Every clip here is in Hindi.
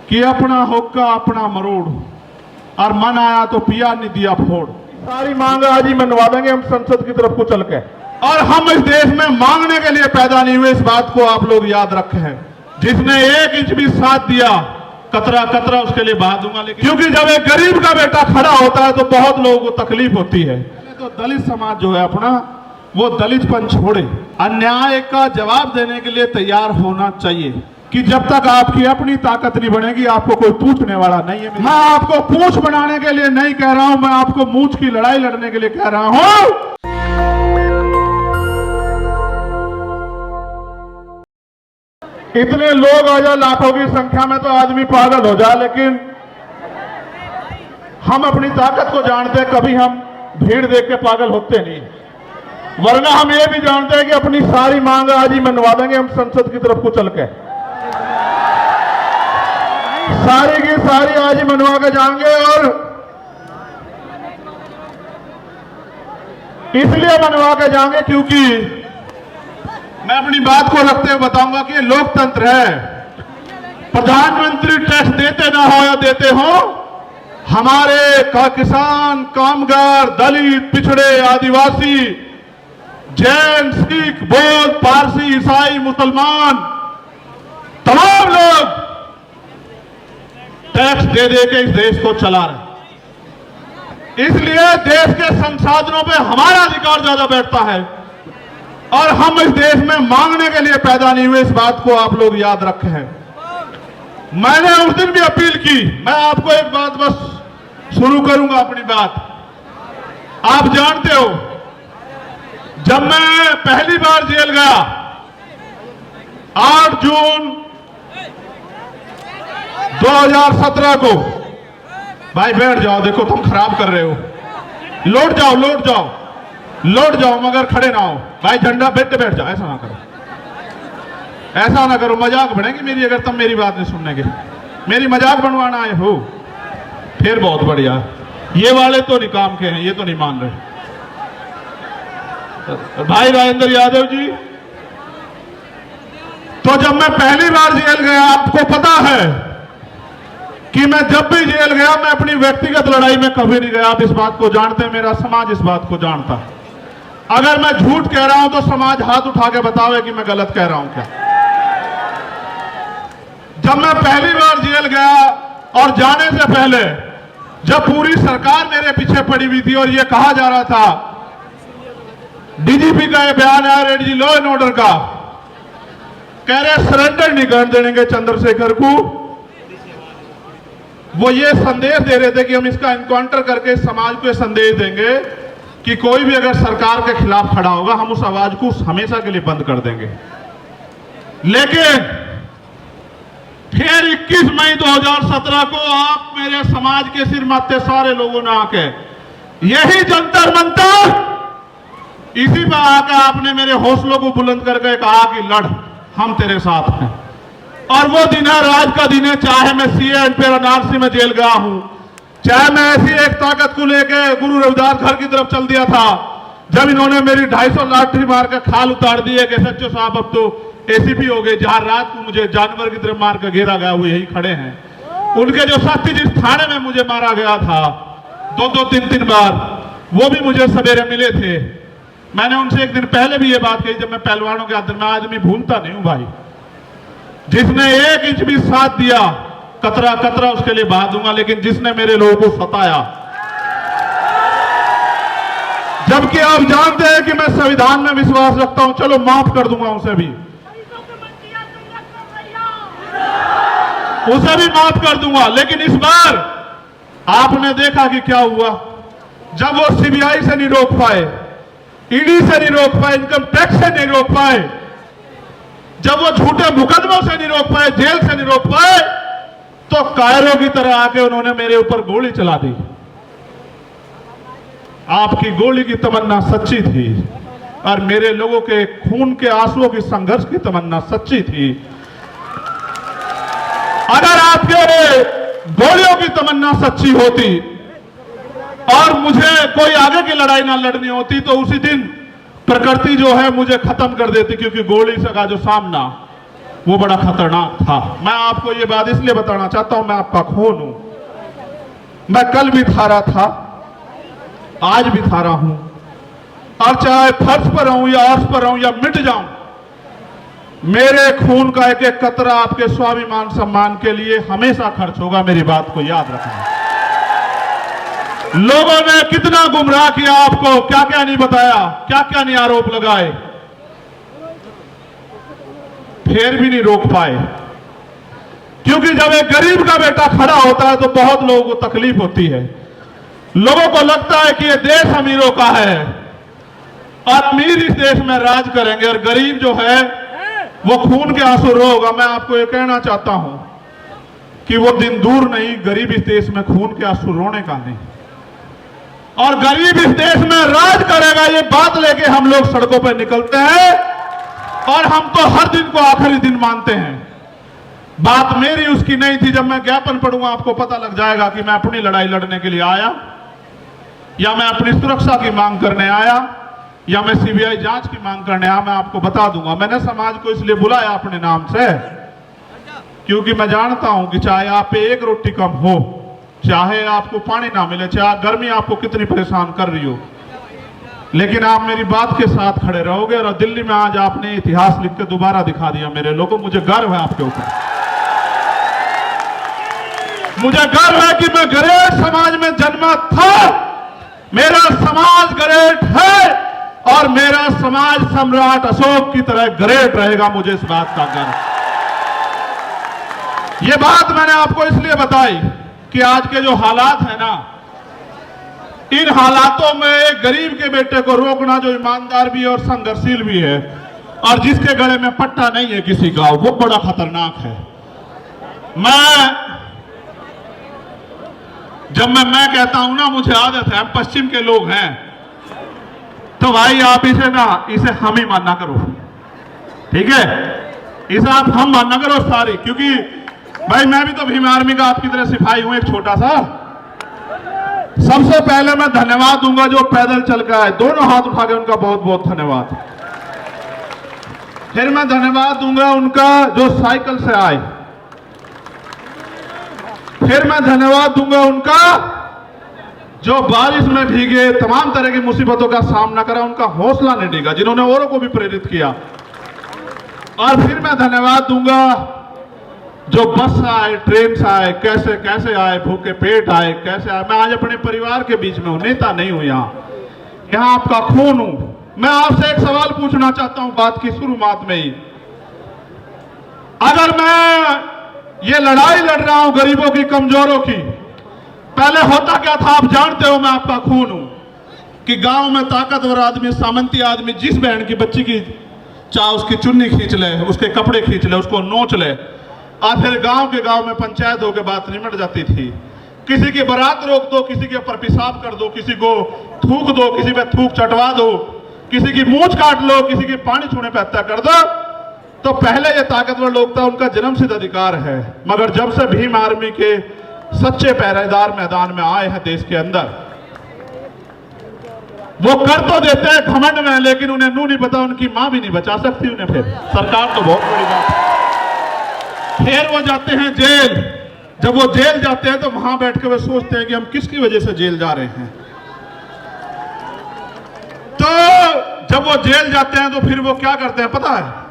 कि अपना होका अपना मरोड़, और मन आया तो पिया नहीं दिया फोड़। सारी मांग आज ही मनवा देंगे हम संसद की तरफ को चल के। और हम इस देश में मांगने के लिए पैदा नहीं हुए, इस बात को आप लोग याद रखे हैं। जिसने 1 इंच भी साथ दिया, कतरा कतरा उसके लिए बहा दूंगा। लेकिन क्योंकि जब एक गरीब का बेटा खड़ा होता है तो बहुत लोगों को तकलीफ होती है। तो दलित समाज जो है अपना, वो दलितपन छोड़े, अन्याय का जवाब देने के लिए तैयार होना चाहिए। कि जब तक आपकी अपनी ताकत नहीं बनेगी, आपको कोई पूछने वाला नहीं है। मैं आपको पूछ बनाने के लिए नहीं कह रहा हूं, मैं आपको मूंछ की लड़ाई लड़ने के लिए कह रहा हूं। इतने लोग आ जाए लाखों की संख्या में तो आदमी पागल हो जाए, लेकिन हम अपनी ताकत को जानते हैं, कभी हम भीड़ देख के पागल होते नहीं। वरना हम ये भी जानते हैं कि अपनी सारी मांग आज ही मनवा देंगे हम संसद की तरफ को चल के। सारी की सारी आज ही मनवा के जाएंगे। और इसलिए मनवा के जाएंगे क्योंकि मैं अपनी बात को रखते हुए बताऊंगा कि ये लोकतंत्र है। प्रधानमंत्री टैक्स देते ना हो या देते हो, हमारे किसान, कामगार, दलित, पिछड़े, आदिवासी, जैन, सिख, बौद्ध, पारसी, ईसाई, मुसलमान, तमाम लोग टैक्स दे दे के इस देश को चला रहे। इसलिए देश के संसाधनों पे हमारा अधिकार ज्यादा बैठता है। और हम इस देश में मांगने के लिए पैदा नहीं हुए, इस बात को आप लोग याद रखे हैं। मैंने उस दिन भी अपील की। मैं आपको एक बात बस शुरू करूंगा अपनी बात। आप जानते हो, जब मैं पहली बार जेल गया 8 जून 2017 को, भाई बैठ जाओ, देखो तुम खराब कर रहे हो, लौट जाओ लौट जाओ लौट जाओ, मगर खड़े ना हो भाई, झंडा बैठ जाओ, ऐसा ना करो, ऐसा ना करो, मजाक बनेगी मेरी अगर तुम मेरी बात नहीं सुनने के। मेरी मजाक बनवाना आए हो, फिर बहुत बढ़िया। ये वाले तो नहीं काम के हैं, ये तो नहीं मान रहे। भाई राजेंद्र यादव जी, तो जब मैं पहली बार जेल गया, आपको पता है कि मैं जब भी जेल गया, मैं अपनी व्यक्तिगत लड़ाई में कभी नहीं गया। आप इस बात को जानते हैं, मेरा समाज इस बात को जानता है। अगर मैं झूठ कह रहा हूं तो समाज हाथ उठा के बतावे कि मैं गलत कह रहा हूं क्या। जब मैं पहली बार जेल गया और जाने से पहले जब पूरी सरकार मेरे पीछे पड़ी हुई थी और यह कहा जा रहा था, डीजीपी का यह बयान है रेडी लॉ एंड ऑर्डर का, कह रहे सरेंडर नहीं कर देंगे चंद्रशेखर को। वो ये संदेश दे रहे थे कि हम इसका एनकाउंटर करके समाज को संदेश देंगे कि कोई भी अगर सरकार के खिलाफ खड़ा होगा, हम उस आवाज को हमेशा के लिए बंद कर देंगे। लेकिन फिर 21 मई 2017 को आप मेरे समाज के सिर माथे सारे लोगों ने आके यही जंतर मंतर, इसी पर आकर आपने मेरे हौसलों को बुलंद करके कहा कि लड़, हम तेरे साथ हैं। और वो दिन है, राज का दिन है। चाहे मैं सीए पे वाराणसी में जेल गया हूं, चाहे मैं ऐसी एक ताकत को लेके गुरु रविदास घर की तरफ चल दिया था, जब इन्होंने मेरी 250 लाठी मार के खाल उतार दी है कि सच्चो साहब अब तो एसीपी हो गए, जहां रात को मुझे जानवर की तरह मार कर घेरा गया, वो यही खड़े हैं। उनके जो साथी जिस थाने में मुझे मारा गया था 2-2, 3-3 बार, वो भी मुझे सवेरे मिले थे। मैंने उनसे एक दिन पहले भी ये बात कही, जब मैं पहलवानों के हाथ में, आदमी भूलता नहीं हूं भाई। जिसने 1 इंच भी साथ दिया, कतरा कतरा उसके लिए बहा दूंगा। लेकिन जिसने मेरे लोगों को सताया, जबकि आप जानते हैं कि मैं संविधान में विश्वास रखता हूं, चलो माफ कर दूंगा उसे भी माफ कर दूंगा। लेकिन इस बार आपने देखा कि क्या हुआ, जब वो सीबीआई से नहीं रोक पाए, ईडी से नहीं रोक पाए, इनकम टैक्स से नहीं रोक पाए, जब वो झूठे मुकदमों से नहीं रोक पाए, जेल से नहीं रोक पाए, तो कायरों की तरह आके उन्होंने मेरे ऊपर गोली चला दी। आपकी गोली की तमन्ना सच्ची थी और मेरे लोगों के खून के आंसुओं की संघर्ष की तमन्ना सच्ची थी। अगर आपके गोलियों की तमन्ना सच्ची होती और मुझे कोई आगे की लड़ाई ना लड़नी होती, तो उसी दिन प्रकृति जो है मुझे खत्म कर देती, क्योंकि गोली का जो सामना वो बड़ा खतरनाक था। मैं आपको ये बात इसलिए बताना चाहता हूं, मैं आपका खून हूं। मैं कल भी था रहा था, आज भी था रहा हूं, और चाहे फर्श पर रहूं या अर्श पर रहूं या मिट जाऊं, मेरे खून का एक एक कतरा आपके स्वाभिमान सम्मान के लिए हमेशा खर्च होगा। मेरी बात को याद रखना। लोगों ने कितना गुमराह किया आपको, क्या क्या नहीं बताया, क्या क्या नहीं आरोप लगाए, फिर भी नहीं रोक पाए। क्योंकि जब एक गरीब का बेटा खड़ा होता है तो बहुत लोगों को तकलीफ होती है। लोगों को लगता है कि ये देश अमीरों का है और अमीर इस देश में राज करेंगे और गरीब जो है वो खून के आंसू रोगा। मैं आपको ये कहना चाहता हूं कि वो दिन दूर नहीं, गरीब इस देश में खून के आंसू रोने का नहीं, और गरीब इस देश में राज करेगा, ये बात लेके हम लोग सड़कों पर निकलते हैं। और हम तो हर दिन को आखिरी दिन मानते हैं। बात मेरी उसकी नहीं थी। जब मैं ज्ञापन पढ़ूंगा आपको पता लग जाएगा कि मैं अपनी लड़ाई लड़ने के लिए आया, या मैं अपनी सुरक्षा की मांग करने आया, या मैं सीबीआई जांच की मांग करने आया। मैं आपको बता दूंगा। मैंने समाज को इसलिए बुलाया अपने नाम से, क्योंकि मैं जानता हूं कि चाहे आप पे एक रोटी कम हो, चाहे आपको पानी ना मिले, चाहे गर्मी आपको कितनी परेशान कर रही हो, लेकिन आप मेरी बात के साथ खड़े रहोगे। और दिल्ली में आज आपने इतिहास लिख के दोबारा दिखा दिया मेरे लोगों। मुझे गर्व है आपके ऊपर। मुझे गर्व है कि मैं गरेट समाज में जन्मा था। मेरा समाज गरेट है और मेरा समाज सम्राट अशोक की तरह गरेट रहेगा। मुझे इस बात का गर्व। ये बात मैंने आपको इसलिए बताई कि आज के जो हालात है ना, इन हालातों में एक गरीब के बेटे को रोकना जो ईमानदार भी है और संघर्षशील भी है, और जिसके गले में पट्टा नहीं है किसी का, वो बड़ा खतरनाक है। जब मैं कहता हूं ना, मुझे आदत है, हम पश्चिम के लोग हैं, तो भाई आप इसे हम ही मानना करो, ठीक है? इसे आप हम मानना करो सारी, क्योंकि भाई मैं भी तो भीम आर्मी का आपकी तरह सिपाही हूं, एक छोटा सा। सबसे पहले मैं धन्यवाद दूंगा जो पैदल चल के आए, दोनों हाथ उठा के उनका बहुत बहुत धन्यवाद। फिर मैं धन्यवाद दूंगा उनका जो साइकिल से आए। फिर मैं धन्यवाद दूंगा उनका जो बारिश में भीगे, तमाम तरह की मुसीबतों का सामना करा, उनका हौसला नहीं डिगा, जिन्होंने औरों को भी प्रेरित किया। और फिर मैं धन्यवाद दूंगा जो बस से आए, ट्रेन से आए, कैसे कैसे आए, भूखे पेट आए, कैसे आए। मैं आज अपने परिवार के बीच में हूं, नेता नहीं हूं। यहां आपका खून हूं। मैं आपसे एक सवाल पूछना चाहता हूं बात की शुरुआत में ही। अगर मैं ये लड़ाई लड़ रहा हूं गरीबों की, कमजोरों की, पहले होता क्या था आप जानते हो। मैं आपका खून हूं कि गांव में ताकतवर आदमी, सामंती आदमी जिस बहन की बच्ची की चाहे उसकी चुन्नी खींच ले, उसके कपड़े खींच ले, उसको नोच ले, और फिर गांव में पंचायत होकर बात निमट जाती थी। किसी की बारात रोक दो, किसी के ऊपर पेशाब कर दो, किसी को थूक दो, किसी पे थूक चटवा दो, किसी की मूंछ काट लो, किसी की पानी छूने पे हत्या कर दो। तो पहले ये ताकतवर लोग था, उनका जन्मसिद्ध अधिकार है। मगर जब से भीम आर्मी के सच्चे पहरेदार मैदान में आए हैं देश के अंदर, वो कर तो देते हैं घमंड में, लेकिन उन्हें नू नहीं पता, उनकी मां भी नहीं बचा सकती उन्हें। फिर सरकार तो बहुत बड़ी बात है। फिर वो जाते हैं जेल। जब वो जेल जाते हैं तो वहां बैठ के वे सोचते हैं कि हम किसकी वजह से जेल जा रहे हैं। तो जब वो जेल जाते हैं तो फिर वो क्या करते हैं पता है?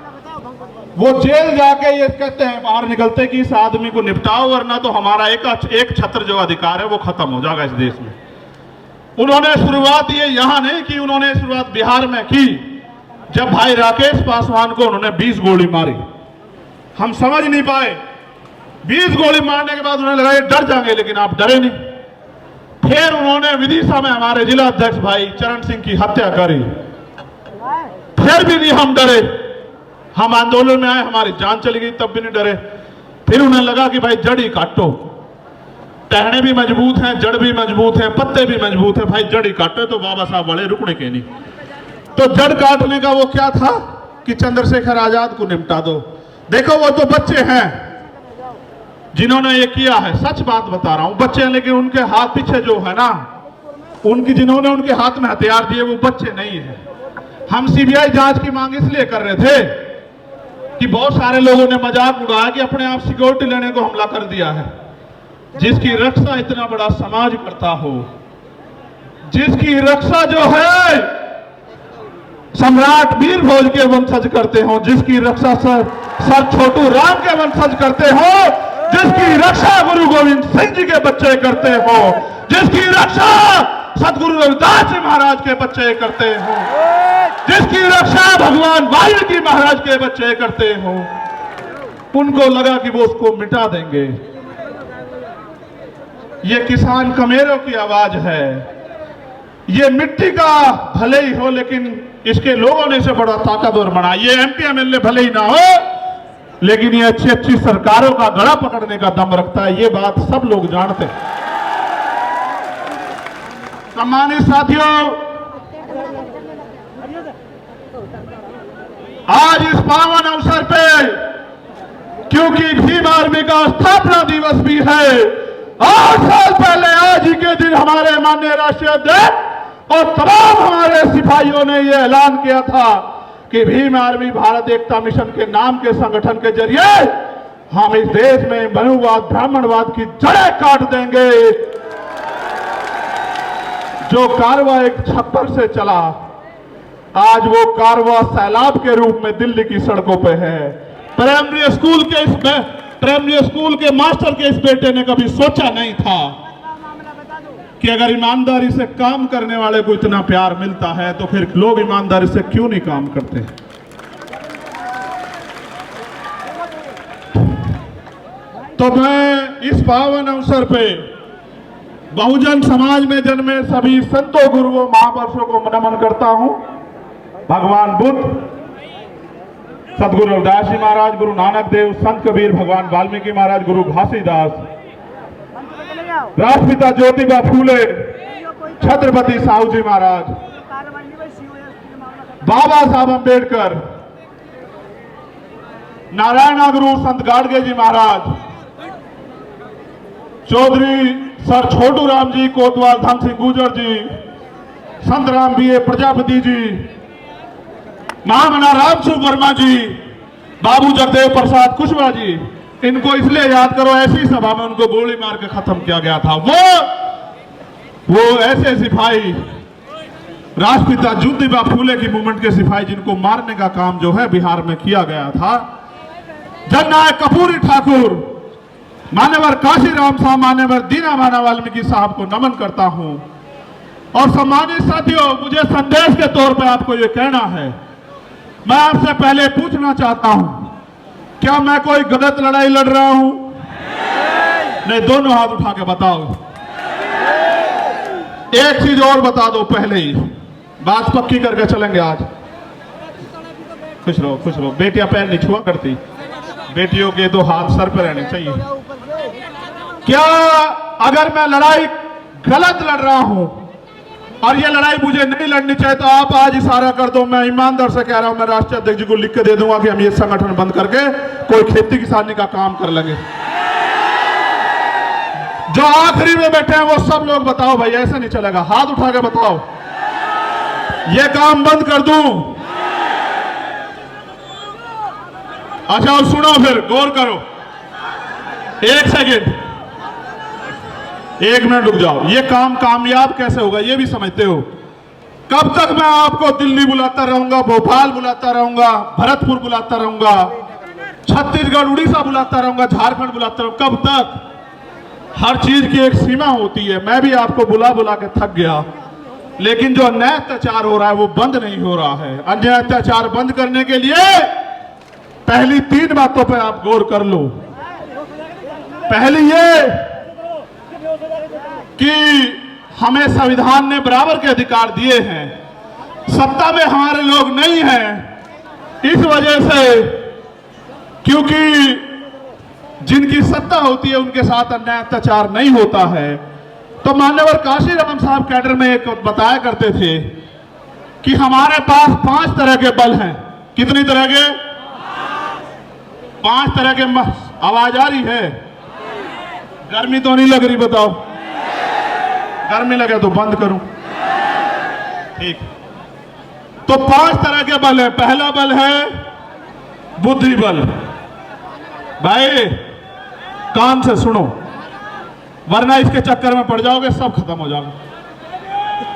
वो जेल जाके ये कहते हैं, बाहर निकलते हैं कि इस आदमी को निपटाओ, वरना तो हमारा एक छत्र जो अधिकार है वो खत्म हो जाएगा इस देश में। उन्होंने शुरुआत ये यहां नहीं की, उन्होंने शुरुआत बिहार में की। जब भाई राकेश पासवान को उन्होंने 20 गोली मारी, हम समझ नहीं पाए। 20 गोली मारने के बाद उन्हें लगा ये डर जाएंगे, लेकिन आप डरे नहीं। फिर उन्होंने विदिशा में हमारे जिला अध्यक्ष भाई चरण सिंह की हत्या करी, फिर भी नहीं हम डरे। हम आंदोलन में आए, हमारी जान चली गई, तब भी नहीं डरे। फिर उन्हें लगा कि भाई जड़ ही काटो, टहने भी मजबूत हैं, जड़ भी मजबूत है, पत्ते भी मजबूत है, भाई जड़ ही काटो। तो बाबा साहब बड़े रुकने के नहीं। तो जड़ काटने का वो क्या था कि चंद्रशेखर आजाद को निपटा दो। देखो वो तो बच्चे हैं जिन्होंने ये किया है, सच बात बता रहा हूं, बच्चे हैं, लेकिन उनके हाथ पीछे जो है ना, जिन्होंने उनके हाथ में हथियार दिए वो बच्चे नहीं है। हम सीबीआई जांच की मांग इसलिए कर रहे थे कि बहुत सारे लोगों ने मजाक उड़ाया कि अपने आप सिक्योरिटी लेने को हमला कर दिया है। जिसकी रक्षा इतना बड़ा समाज करता हो, जिसकी रक्षा जो है सम्राट वीर भोज के वंशज करते हो, जिसकी रक्षा सर छोटू राम के वंशज करते हो, जिसकी रक्षा गुरु गोविंद सिंह जी के बच्चे करते हो, जिसकी रक्षा सतगुरु रविदास जी महाराज के बच्चे करते हो, जिसकी रक्षा भगवान वाल्मीकि महाराज के बच्चे करते हो, उनको लगा कि वो उसको मिटा देंगे। ये किसान कमेरों की आवाज है। ये मिट्टी का भले ही हो, लेकिन इसके लोगों ने इसे बड़ा ताकतवर बनाया। ये एमपी एमएलए भले ही ना हो, लेकिन ये अच्छी अच्छी सरकारों का गला पकड़ने का दम रखता है। ये बात सब लोग जानते हैं। सम्मानित साथियों, आज इस पावन अवसर पे, क्योंकि भीम आर्मी का स्थापना दिवस भी है, 8 साल पहले आज ही के दिन हमारे माननीय राष्ट्रीय अध्यक्ष और तमाम हमारे सिपाहियों ने यह ऐलान किया था कि भीम आर्मी भारत एकता मिशन के नाम के संगठन के जरिए हम इस देश में मनुवाद ब्राह्मणवाद की जड़ें काट देंगे। जो कारवा एक छप्पर से चला, आज वो कारवा सैलाब के रूप में दिल्ली की सड़कों पे है। प्राइमरी स्कूल के मास्टर के इस बेटे ने कभी सोचा नहीं था कि अगर ईमानदारी से काम करने वाले को इतना प्यार मिलता है तो फिर लोग ईमानदारी से क्यों नहीं काम करते। तो मैं इस पावन अवसर पे बहुजन समाज में जन्मे सभी संतों, गुरुओं, महापुरुषों को नमन करता हूं। भगवान बुद्ध, सतगुरु रविदास जी महाराज, गुरु नानक देव, संत कबीर, भगवान वाल्मीकि महाराज, गुरु घासीदास, राष्ट्रपिता ज्योतिबा फूले, छत्रपति साहू जी महाराज, बाबा साहब अंबेडकर, नारायण गुरु संत गाडगे जी महाराज, चौधरी सर छोटू राम जी, कोतवाल धन सिंह गुर्जर जी, संत राम बी प्रजापति जी, महामना रामसु वर्मा जी, बाबू जगदेव प्रसाद कुशवाहा जी, इनको इसलिए याद करो, ऐसी सभा में उनको गोली मार के खत्म किया गया था। वो ऐसे सिपाही, राष्ट्रपिता ज्योतिबा फूले की मूवमेंट के सिपाही, जिनको मारने का काम जो है बिहार में किया गया था। जननायक कर्पूरी ठाकुर, मान्यवर काशीराम साहब, मान्यवर दीना माना वाल्मीकि साहब को नमन करता हूं। और सम्मानित साथियों, मुझे संदेश के तौर पर आपको यह कहना है, मैं आपसे पहले पूछना चाहता हूं, क्या मैं कोई गलत लड़ाई लड़ रहा हूं? नहीं, दोनों हाथ उठा के बताओ। एक चीज और बता दो पहले ही, बात पक्की करके चलेंगे आज। खुश रहो, खुश रहो। बेटियां पैर नहीं छुआ करती, बेटियों के तो हाथ सर पर रहने चाहिए। क्या अगर मैं लड़ाई गलत लड़ रहा हूं और ये लड़ाई मुझे नहीं लड़नी चाहिए, तो आप आज इशारा कर दो। मैं ईमानदार से कह रहा हूं, मैं राष्ट्रीय अध्यक्ष जी को लिख के दे दूंगा कि हम ये संगठन बंद करके कोई खेती किसानी का काम कर लेंगे। जो आखिरी में बैठे हैं वो सब लोग बताओ भाई, ऐसा नहीं चलेगा। हाथ उठा के बताओ, ये काम बंद कर दूं? अच्छा, और सुनो, फिर गौर करो। एक सेकेंड, 1 मिनट रुक जाओ। ये काम कामयाब कैसे होगा ये भी समझते हो? कब तक मैं आपको दिल्ली बुलाता रहूंगा, भोपाल बुलाता रहूंगा, भरतपुर बुलाता रहूंगा, छत्तीसगढ़ उड़ीसा बुलाता रहूंगा, झारखंड बुलाता रहूंगा? कब तक? हर चीज की एक सीमा होती है। मैं भी आपको बुला बुला के थक गया, लेकिन जो अन्याय अत्याचार हो रहा है वो बंद नहीं हो रहा है। अन्याय अत्याचार बंद करने के लिए पहली 3 बातों पर आप गौर कर लो। पहली ये कि हमें संविधान ने बराबर के अधिकार दिए हैं, सत्ता में हमारे लोग नहीं हैं, इस वजह से, क्योंकि जिनकी सत्ता होती है उनके साथ अन्याय अत्याचार नहीं होता है। तो मान्यवर काशीराम साहब कैडर में एक बताया करते थे कि हमारे पास 5 तरह के बल हैं। कितनी तरह के? 5 तरह के। आवाज आ रही है? गर्मी तो नहीं लग रही? बताओ, गर्मी लगे तो बंद करूं? ठीक। तो 5 तरह के बल है। पहला बल है बुद्धि बल। भाई कान से सुनो, वरना इसके चक्कर में पड़ जाओगे, सब खत्म हो जाओगे।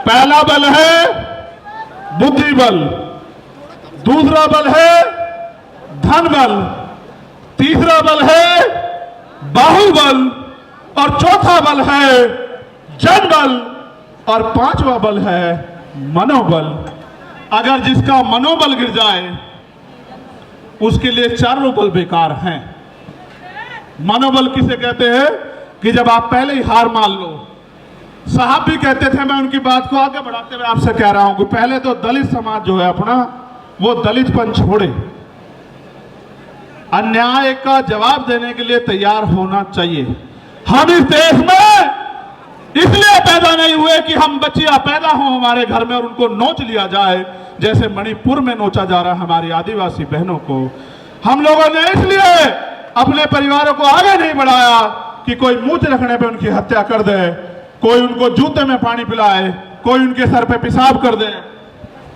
पहला बल है बुद्धि बल, दूसरा बल है धन बल, तीसरा बल है बाहुबल, और चौथा बल है जन बल, और पांचवा बल है मनोबल। अगर जिसका मनोबल गिर जाए उसके लिए चारों बल बेकार हैं। मनोबल किसे कहते हैं कि जब आप पहले ही हार मान लो। साहब भी कहते थे, मैं उनकी बात को आगे बढ़ाते हुए आपसे कह रहा हूं कि पहले तो दलित समाज जो है अपना, वो दलितपन छोड़े, अन्याय का जवाब देने के लिए तैयार होना चाहिए। हम इस देश में इसलिए पैदा नहीं हुए कि हम बच्चियां पैदा हों हमारे घर में और उनको नोच लिया जाए, जैसे मणिपुर में नोचा जा रहा है हमारी आदिवासी बहनों को। हम लोगों ने इसलिए अपने परिवारों को आगे नहीं बढ़ाया कि कोई मूंछ रखने पे उनकी हत्या कर दे, कोई उनको जूते में पानी पिलाए, कोई उनके सर पे पेशाब कर दे।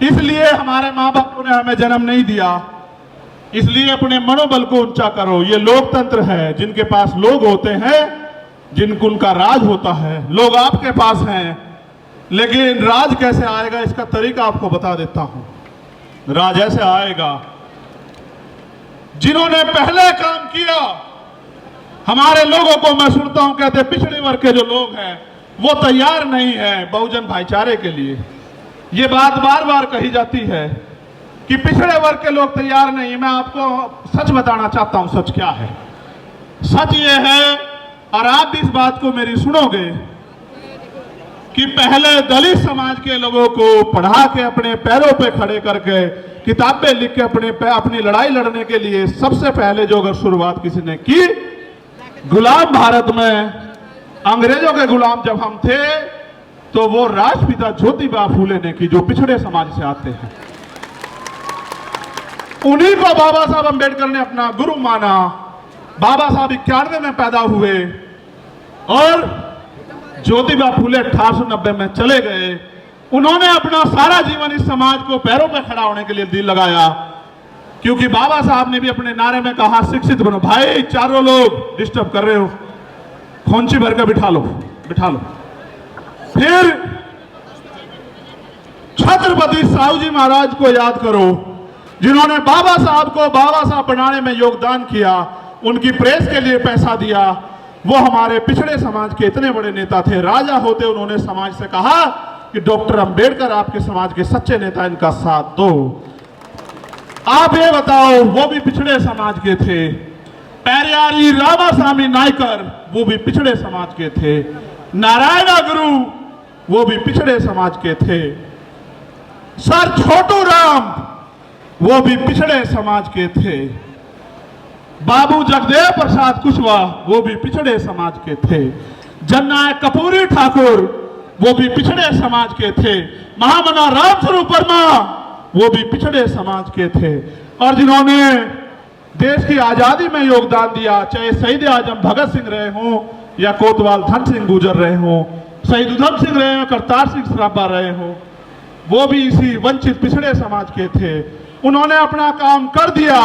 इसलिए हमारे माँ बापों ने हमें जन्म नहीं दिया। इसलिए अपने मनोबल को ऊंचा करो। ये लोकतंत्र है, जिनके पास लोग होते हैं, जिनको उनका राज होता है। लोग आपके पास हैं, लेकिन राज कैसे आएगा इसका तरीका आपको बता देता हूं। राज ऐसे आएगा, जिन्होंने पहले काम किया, हमारे लोगों को मैं सुनता हूं कहते पिछड़े वर्ग के जो लोग हैं वो तैयार नहीं है बहुजन भाईचारे के लिए। ये बात बार बार कही जाती है कि पिछड़े वर्ग के लोग तैयार नहीं। मैं आपको सच बताना चाहता हूं, सच क्या है। सच ये है, और आप भी इस बात को मेरी सुनोगे, कि पहले दलित समाज के लोगों को पढ़ा के अपने पैरों पे खड़े करके किताबें लिख के अपनी लड़ाई लड़ने के लिए सबसे पहले जो अगर शुरुआत किसी ने की, गुलाम भारत में अंग्रेजों के गुलाम जब हम थे, तो वो राष्ट्रपिता ज्योतिबा फूले ने की, जो पिछड़े समाज से आते हैं। उन्हीं को बाबा साहब अंबेडकर ने अपना गुरु माना। बाबा साहब 91 में पैदा हुए और ज्योतिबा फूले 1890 में चले गए। उन्होंने अपना सारा जीवन इस समाज को पैरों पर खड़ा होने के लिए दिल लगाया, क्योंकि बाबा साहब ने भी अपने नारे में कहा शिक्षित बनो। भाई चारों लोग डिस्टर्ब कर रहे हो, खोंची भर के बिठा लो, बिठा लो। फिर छत्रपति साहू जी महाराज को याद करो, जिन्होंने बाबा साहब को बाबा साहब बनाने में योगदान किया, उनकी प्रेस के लिए पैसा दिया। वो हमारे पिछड़े समाज के इतने बड़े नेता थे। राजा होते उन्होंने समाज से कहा कि डॉक्टर अंबेडकर आपके समाज के सच्चे नेता, इनका साथ दो। आप ये बताओ, वो भी पिछड़े समाज के थे। पेरियारी रामास्वामी नायकर, वो भी पिछड़े समाज के थे। नारायण गुरु, वो भी पिछड़े समाज के थे। सर छोटू राम, वो भी पिछड़े समाज के थे। बाबू जगदेव प्रसाद कुशवाहा, वो भी पिछड़े समाज के थे। जननायक कपूरी ठाकुर, वो भी पिछड़े समाज के थे। महामना रामस्वरूप वर्मा, वो भी पिछड़े समाज के थे। और जिन्होंने देश की आजादी में योगदान दिया, चाहे शहीद आजम भगत सिंह रहे हों या कोतवाल धन सिंह गुर्जर रहे हों, शहीद उधम सिंह रहे हों, करतार सिंह सराभा रहे हों, वो भी इसी वंचित पिछड़े समाज के थे। उन्होंने अपना काम कर दिया।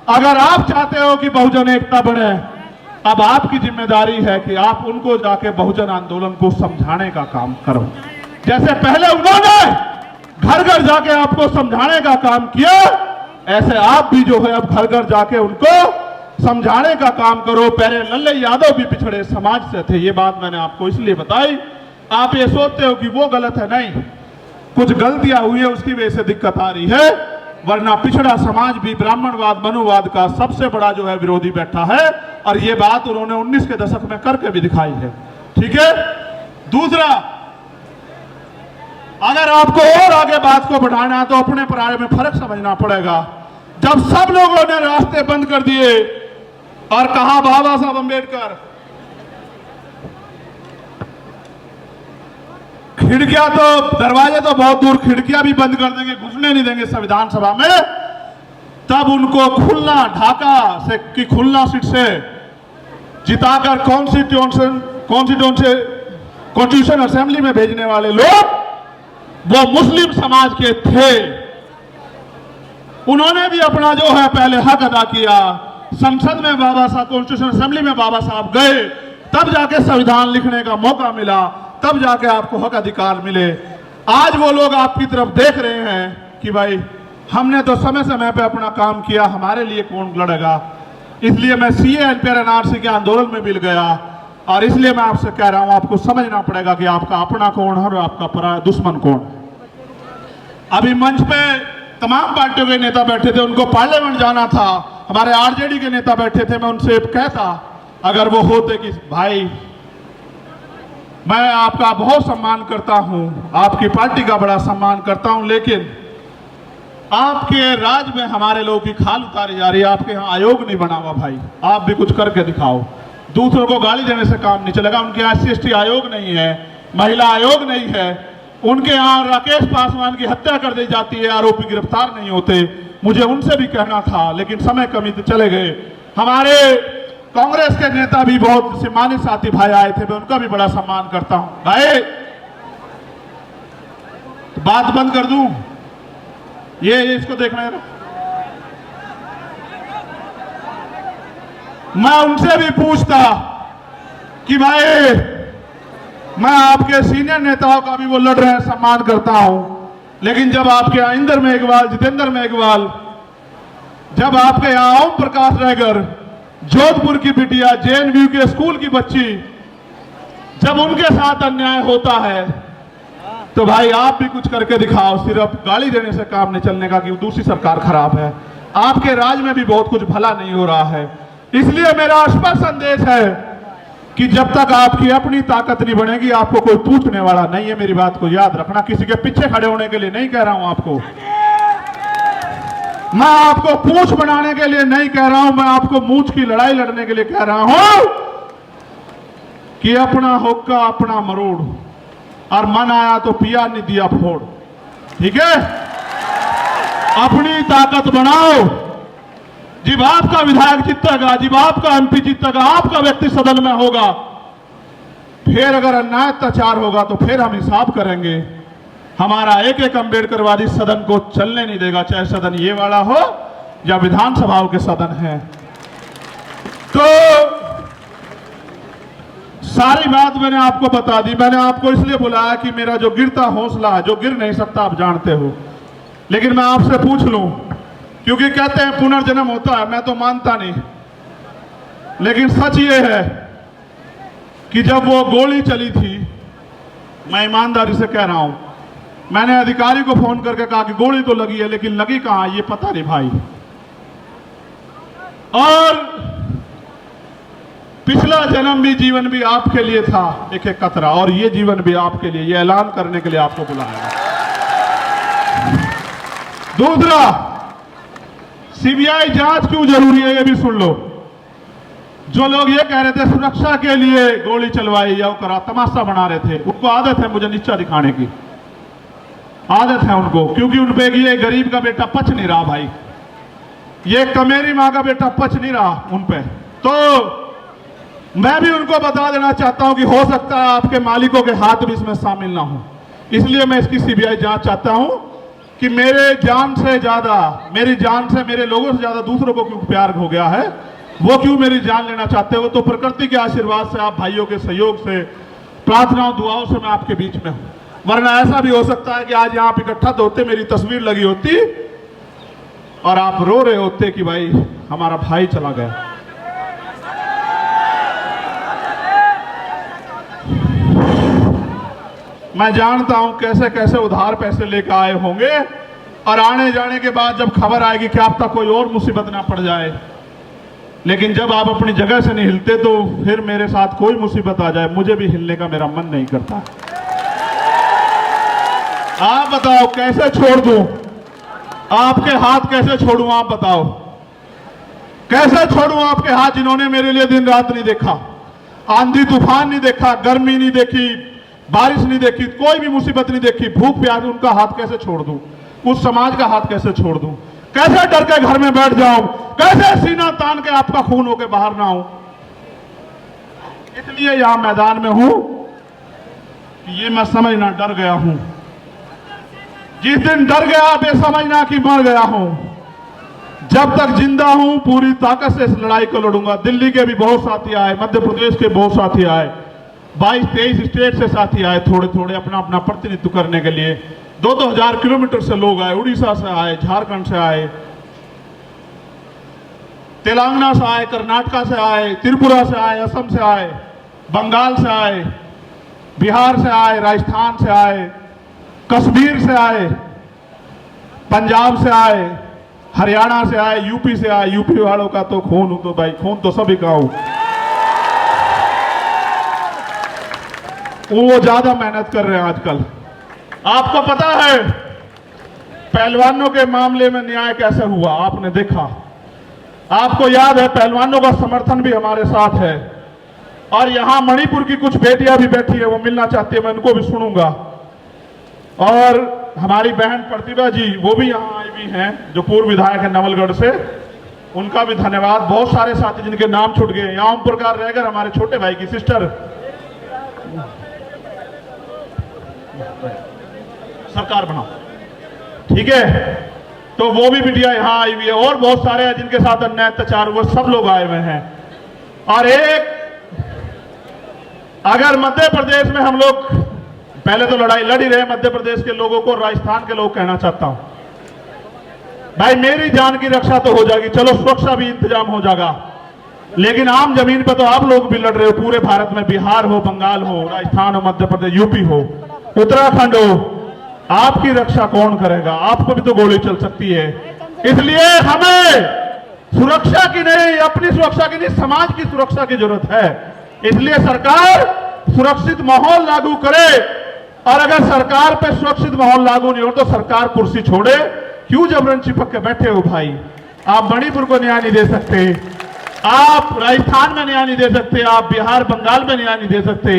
अगर आप चाहते हो कि बहुजन एकता बढ़े, अब आपकी जिम्मेदारी है कि आप उनको जाके बहुजन आंदोलन को समझाने का काम करो। जैसे पहले उन्होंने घर घर जाके आपको समझाने का काम किया, ऐसे आप भी जो है अब घर घर जाके उनको समझाने का काम करो। पहले लल्ले यादव भी पिछड़े समाज से थे। ये बात मैंने आपको इसलिए बताई। आप ये सोचते हो कि वो गलत है, नहीं, कुछ गलतियां हुई है, उसकी वजह से दिक्कत आ रही है। वरना पिछड़ा समाज भी ब्राह्मणवाद मनुवाद का सबसे बड़ा जो है विरोधी बैठा है, और ये बात उन्होंने 19 के दशक में करके भी दिखाई है। ठीक है। दूसरा, अगर आपको और आगे बात को बढ़ाना है तो अपने पराये में फर्क समझना पड़ेगा। जब सब लोगों ने रास्ते बंद कर दिए और कहा बाबा साहब अंबेडकर, खिड़कियां तो, दरवाजे तो बहुत दूर, खिड़कियां भी बंद कर देंगे, घुसने नहीं देंगे संविधान सभा में, तब उनको खुलना ढाका से की खुलना सीट से जिताकर कॉन्स्टिट्यूशन असेंबली में भेजने वाले लोग वो मुस्लिम समाज के थे। उन्होंने भी अपना जो है पहले हक अदा किया। संसद में बाबा साहब, कॉन्स्टिट्यूशन असेंबली में बाबा साहब गए, तब जाके संविधान लिखने का मौका मिला, तब जाके आपको हक अधिकार मिले। आज वो लोग आपकी तरफ देख रहे हैं कि भाई हमने तो समय समय पे अपना काम किया, हमारे लिए कौन लड़ेगा। इसलिए मैं सीए एनपीआर एनआरसी के आंदोलन में मिल गया, और इसलिए मैं आपसे कह रहा हूं, आपको समझना पड़ेगा कि आपका अपना कौन है और आपका पराया दुश्मन कौन है। अभी मंच पे तमाम पार्टियों के नेता बैठे थे, उनको पार्लियामेंट जाना था। हमारे आरजेडी के नेता बैठे थे, मैं उनसे कहता अगर वो होते कि भाई मैं आपका बहुत सम्मान करता हूं, आपकी पार्टी का बड़ा सम्मान करता हूं, लेकिन आपके राज में हमारे लोगों की खाल उतारी जा रही है। आपके यहाँ आयोग नहीं बना हुआ भाई, आप भी कुछ करके दिखाओ। दूसरों को गाली देने से काम नहीं चलेगा। उनके यहाँ SC/ST आयोग नहीं है, महिला आयोग नहीं है। उनके यहाँ राकेश पासवान की हत्या कर दी जाती है, आरोपी गिरफ्तार नहीं होते। मुझे उनसे भी कहना था, लेकिन समय कमी तो चले गए। हमारे कांग्रेस के नेता भी बहुत सम्मानित साथी भाई आए थे, मैं उनका भी बड़ा सम्मान करता हूं। भाई तो बात बंद कर दूं, ये इसको देखना है। मैं उनसे भी पूछता कि भाई मैं आपके सीनियर नेताओं का भी वो लड़ रहे हैं, सम्मान करता हूं, लेकिन जब आपके यहाँ इंदर मेघवाल, जितेंद्र मेघवाल, जब आपके यहाँ ओम प्रकाश रायगर, जोधपुर की बिटिया, JNU के स्कूल की बच्ची, जब उनके साथ अन्याय होता है तो भाई आप भी कुछ करके दिखाओ। सिर्फ गाली देने से काम नहीं चलने का कि दूसरी सरकार खराब है। आपके राज में भी बहुत कुछ भला नहीं हो रहा है। इसलिए मेरा स्पष्ट संदेश है कि जब तक आपकी अपनी ताकत नहीं बनेगी, आपको कोई पूछने वाला नहीं है। मेरी बात को याद रखना, किसी के पीछे खड़े होने के लिए नहीं कह रहा हूं आपको, मैं आपको पूंछ बनाने के लिए नहीं कह रहा हूं, मैं आपको मूंछ की लड़ाई लड़ने के लिए कह रहा हूं कि अपना होक्का अपना मरोड़, और मन आया तो पिया नहीं दिया फोड़। ठीक है, अपनी ताकत बनाओ। जब आपका विधायक जीतेगा, जब आपका MP जीतेगा, आपका व्यक्ति सदन में होगा, फिर अगर अन्याय अत्याचार होगा तो फिर हम हिसाब करेंगे। हमारा एक अम्बेडकरवादी सदन को चलने नहीं देगा, चाहे सदन ये वाला हो या विधानसभाओं के सदन है। तो सारी बात मैंने आपको बता दी। मैंने आपको इसलिए बुलाया कि मेरा जो गिरता हौसला है, जो गिर नहीं सकता आप जानते हो, लेकिन मैं आपसे पूछ लूं, क्योंकि कहते हैं पुनर्जन्म होता है, मैं तो मानता नहीं, लेकिन सच ये है कि जब वो गोली चली थी, मैं ईमानदारी से कह रहा हूं, मैंने अधिकारी को फोन करके कहा कि गोली तो लगी है, लेकिन लगी कहां ये पता नहीं भाई। और पिछला जन्म भी जीवन भी आपके लिए था एक एक कतरा, और ये जीवन भी आपके लिए, ये ऐलान करने के लिए आपको बुलाया। दूसरा, CBI जांच क्यों जरूरी है, ये भी सुन लो। जो लोग ये कह रहे थे सुरक्षा के लिए गोली चलवाई या करा, तमाशा बना रहे थे, उनको आदत है मुझे नीचा दिखाने की, आदत है उनको, क्योंकि उन पे ये गरीब का बेटा पच नहीं रहा भाई, ये कमेरी माँ का बेटा पच नहीं रहा उन पे। तो मैं भी उनको बता देना चाहता हूं कि हो सकता है आपके मालिकों के हाथ भी इसमें शामिल ना हो। इसलिए मैं इसकी CBI जांच चाहता हूं कि मेरे जान से ज्यादा, मेरी जान से, मेरे लोगों से ज्यादा दूसरों को क्यों प्यार हो गया है, वो क्यों मेरी जान लेना चाहते हो। तो प्रकृति के आशीर्वाद से, आप भाइयों के सहयोग से, प्रार्थनाओं दुआओं से मैं आपके बीच में हूं। वरना ऐसा भी हो सकता है कि आज यहां आप इकट्ठा तो होते, मेरी तस्वीर लगी होती और आप रो रहे होते कि भाई हमारा भाई चला गया। मैं जानता हूं कैसे कैसे उधार पैसे लेकर आए होंगे, और आने जाने के बाद जब खबर आएगी कि आप तक कोई और मुसीबत ना पड़ जाए, लेकिन जब आप अपनी जगह से नहीं हिलते तो फिर मेरे साथ कोई मुसीबत आ जाए, मुझे भी हिलने का मेरा मन नहीं करता। आप बताओ कैसे छोड़ दूं, आपके हाथ कैसे छोड़ूं, आप बताओ कैसे छोड़ूं आपके हाथ, जिन्होंने मेरे लिए दिन रात नहीं देखा, आंधी तूफान नहीं देखा, गर्मी नहीं देखी, बारिश नहीं देखी, कोई भी मुसीबत नहीं देखी, भूख प्यास, उनका हाथ कैसे छोड़ दूं, उस समाज का हाथ कैसे छोड़ दूं, कैसे डर के घर में बैठ जाऊं, कैसे सीना तान के आपका खून होके बाहर ना आऊं। इसलिए यहां मैदान में हूं कि ये मैं समझना डर गया हूं। जिस दिन डर गया आप ये समझना कि मर गया हूं। जब तक जिंदा हूं पूरी ताकत से इस लड़ाई को लड़ूंगा। दिल्ली के भी बहुत साथी आए, मध्य प्रदेश के बहुत साथी आए, 22-23 स्टेट से साथी आए, थोड़े थोड़े अपना अपना प्रतिनिधित्व करने के लिए। 2-2 हजार किलोमीटर से लोग आए, उड़ीसा से आए, झारखंड से आए, तेलंगाना से आए, कर्नाटका से आए, त्रिपुरा से आए, असम से आए, बंगाल से आए, बिहार से आए, राजस्थान से आए, कश्मीर से आए, पंजाब से आए, हरियाणा से आए, यूपी से आए। यूपी वालों का तो खून हूं, तो भाई खून तो सभी का हूं। वो ज्यादा मेहनत कर रहे हैं आजकल। आपको पता है पहलवानों के मामले में न्याय कैसे हुआ, आपने देखा। आपको याद है पहलवानों का समर्थन भी हमारे साथ है। और यहां मणिपुर की कुछ बेटियां भी बैठी है, वो मिलना चाहती है, मैं उनको भी सुनूंगा। और हमारी बहन प्रतिभा जी वो भी यहां आई हुई हैं, जो पूर्व विधायक है नवलगढ़ से, उनका भी धन्यवाद। बहुत सारे साथी जिनके नाम छूट गए। यहाँ ओम प्रकाश रहकर हमारे छोटे भाई की सिस्टर सरकार बनाओ, ठीक है, तो वो भी बिटिया यहां आई हुई है। और बहुत सारे हैं जिनके साथ अन्याय अत्याचार हुए, सब लोग आए हुए हैं। और एक अगर मध्य प्रदेश में हम लोग पहले तो लड़ाई लड़ ही रहे मध्य प्रदेश के लोगों को, राजस्थान के लोग कहना चाहता हूं भाई मेरी जान की रक्षा तो हो जाएगी, चलो सुरक्षा भी इंतजाम हो जाएगा, लेकिन आम जमीन पर तो आप लोग भी लड़ रहे हो। पूरे भारत में बिहार हो, बंगाल हो, राजस्थान हो, मध्य प्रदेश, यूपी हो, उत्तराखंड हो, आपकी रक्षा कौन करेगा? आपको भी तो गोली चल सकती है। इसलिए हमें सुरक्षा की नहीं, अपनी सुरक्षा की नहीं, समाज की सुरक्षा की जरूरत है। इसलिए सरकार सुरक्षित माहौल लागू करे। और अगर सरकार पे सुरक्षित माहौल लागू नहीं हो तो सरकार कुर्सी छोड़े। क्यों जबरन चिपक के बैठे हो भाई? आप मणिपुर को न्याय नहीं दे सकते, आप राजस्थान में न्याय नहीं दे सकते, आप बिहार बंगाल में न्याय नहीं दे सकते,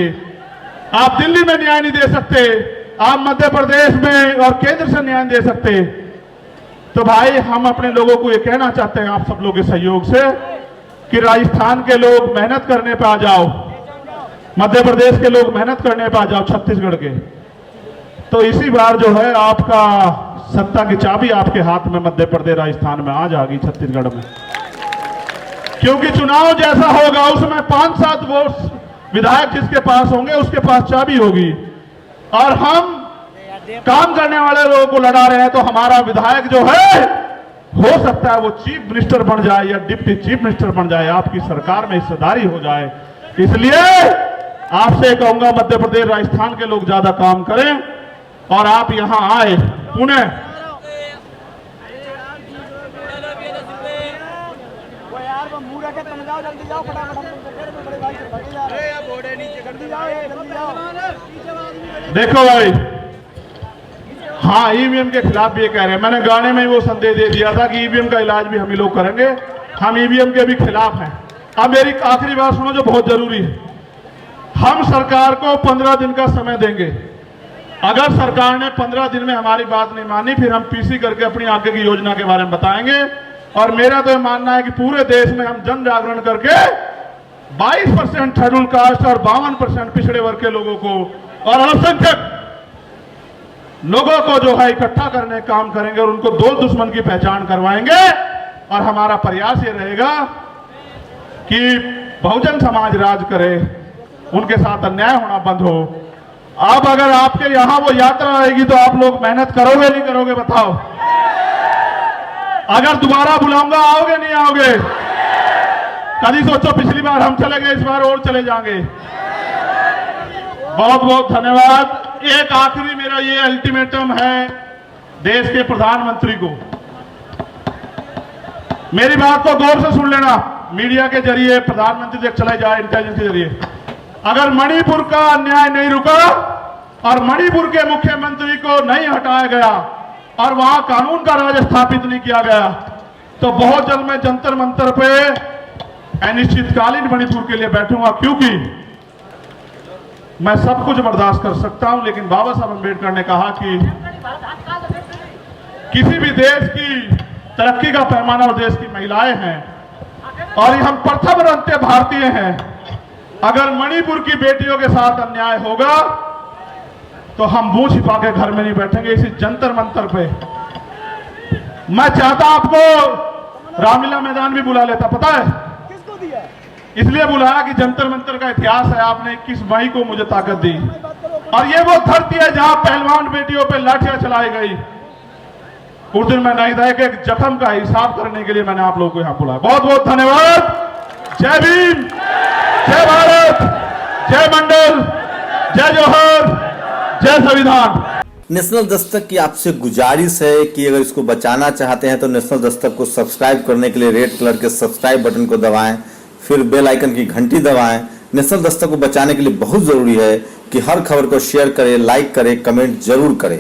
आप दिल्ली में न्याय नहीं दे सकते, आप मध्य प्रदेश में और केंद्र से न्याय दे सकते। तो भाई हम अपने लोगों को ये कहना चाहते हैं आप सब लोगों के सहयोग से कि राजस्थान के लोग मेहनत करने पे आ जाओ, मध्य प्रदेश के लोग मेहनत करने पे आ जाओ, छत्तीसगढ़ के। तो इसी बार जो है आपका सत्ता की चाबी आपके हाथ में मध्य प्रदेश राजस्थान में आ जाएगी, छत्तीसगढ़ में। क्योंकि चुनाव जैसा होगा उसमें 5-7 वोट विधायक जिसके पास होंगे उसके पास चाबी होगी। और हम काम करने वाले लोगों को लड़ा रहे हैं, तो हमारा विधायक जो है हो सकता है वो चीफ मिनिस्टर बन जाए या डिप्टी चीफ मिनिस्टर बन जाए, आपकी सरकार में हिस्सेदारी हो जाए। इसलिए आपसे कहूंगा मध्य प्रदेश राजस्थान के लोग ज्यादा काम करें और आप यहां आए पुणे। देखो भाई, हाँ ईवीएम के खिलाफ भी ये कह रहे हैं, मैंने गाने में वो संदेश दे दिया था कि ईवीएम का इलाज भी हम ही लोग करेंगे, हम ईवीएम के भी खिलाफ हैं। अब मेरी आखिरी बात सुनो जो बहुत जरूरी है। हम सरकार को 15 दिन का समय देंगे। अगर सरकार ने 15 दिन में हमारी बात नहीं मानी, फिर हम पीसी करके अपनी आगे की योजना के बारे में बताएंगे। और मेरा तो यह मानना है कि पूरे देश में हम जन जागरण करके 22% शेड्यूल कास्ट और 52% पिछड़े वर्ग के लोगों को और अल्पसंख्यक लोगों को जो है इकट्ठा करने का काम करेंगे और उनको दो दुश्मन की पहचान करवाएंगे। और हमारा प्रयास ये रहेगा कि बहुजन समाज राज करे, उनके साथ अन्याय होना बंद हो। अब अगर आपके यहां वो यात्रा आएगी तो आप लोग मेहनत करोगे नहीं करोगे बताओ? अगर दोबारा बुलाऊंगा आओगे नहीं आओगे? कभी सोचो पिछली बार हम चले गए, इस बार और चले जाएंगे। बहुत बहुत धन्यवाद। एक आखिरी मेरा ये अल्टीमेटम है देश के प्रधानमंत्री को, मेरी बात को गौर से सुन लेना। मीडिया के जरिए प्रधानमंत्री तक चला जाए, इंटेलिजेंस के जरिए। अगर मणिपुर का अन्याय नहीं रुका और मणिपुर के मुख्यमंत्री को नहीं हटाया गया और वहां कानून का राज स्थापित नहीं किया गया, तो बहुत जल्द मैं जंतर मंतर पे अनिश्चितकालीन मणिपुर के लिए बैठूंगा। क्योंकि मैं सब कुछ बर्दाश्त कर सकता हूं, लेकिन बाबा साहब अम्बेडकर ने कहा कि किसी भी देश की तरक्की का पैमाना और देश की महिलाएं हैं और हम प्रथम रंते भारतीय हैं। अगर मणिपुर की बेटियों के साथ अन्याय होगा तो हम मुंह छिपा के घर में नहीं बैठेंगे। इसी जंतर मंतर पे मैं चाहता आपको रामलीला मैदान भी बुला लेता, पता है किसको दिया? इसलिए बुलाया कि जंतर मंतर का इतिहास है, आपने 21 मई को मुझे ताकत दी। और ये वो धरती है जहां पहलवान बेटियों पे लाठियां चलाई गई। उस दिन मैं नहीं था, एक जख्म का हिसाब करने के लिए मैंने आप लोगों को यहां बुलाया। बहुत बहुत धन्यवाद। जय भीम, जय भारत, जय मंडल, जय जोहर, जय संविधान। नेशनल दस्तक की आपसे गुजारिश है कि अगर इसको बचाना चाहते हैं तो नेशनल दस्तक को सब्सक्राइब करने के लिए रेड कलर के सब्सक्राइब बटन को दबाएं, फिर बेल आइकन की घंटी दबाएं। नेशनल दस्तक को बचाने के लिए बहुत जरूरी है कि हर खबर को शेयर करें, लाइक करें, कमेंट जरूर करें।